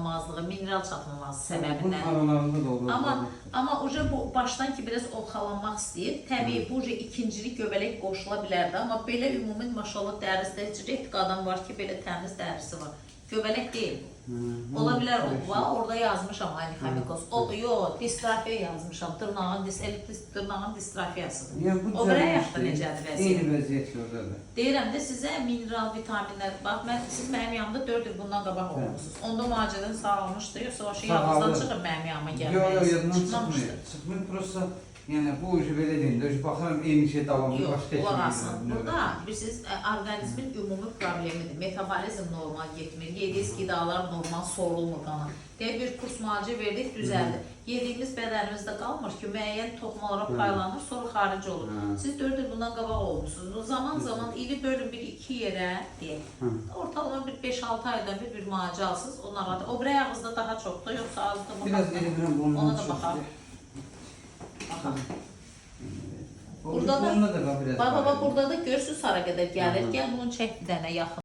çatmamazlığı, mineral çatmamazlığı Bunun səbəbindən. aralarında da olur. Amma bu başdan ki biraz ovxalanmaq istəyir. Təbii bu ikincilik göbələk qoşula bilərdi. Amma belə ümumi maşallah dərisdə heç replik adam var ki, belə təmiz dərisi var. Göbələk deyil bu. Ola bilər o var, orada yazmışam anixamikoz. Yox, distrofiya yazmışam. Dırnağın distrofiyasıdır. O belə yaxda necədir vəziyyət? Eyni vəziyyət oradadır. Deyirəm də sizə mineral, vitaminlər, bax, siz mənim yanımda 4 il bundan qabaq olmuşsunuz. Onda müalicədən sağlamışdı, yoxsa o şey yadınızdan çıxır mənim yanıma gəlməyiz. Yox, yadından çıxmıyor. Çıxmıyor, prosta, yəni bu ucu belə deyim də, baxıram eyni şey davamlı, başqa qulaq asın. Burada bilirsiniz, orqanizmin ümumi problemidir. Metabolizm normal getmir, yediğiniz qidalar normal sorulmur qana. Deyək, bir kurs müalicə verdik, düzəldi. Yediyimiz bədənimizdə qalmır ki, müəyyən toxumalara paylanır, sonra xarici olur. Siz 4 il bundan qabaq olmuşsunuz. Zaman ili bölün bir iki yerə, deyək, ortalama bir 5-6 aydan bir müalicə alsınız, onlara da. O birə ayağınızda daha çoxdur, yoxsa azdır mı? Biraz elimdən bundan ona da baxaq. Burada da, burada da görürsünüz hara qədər gəlir. Gəl bunu çək bir dənə yaxın.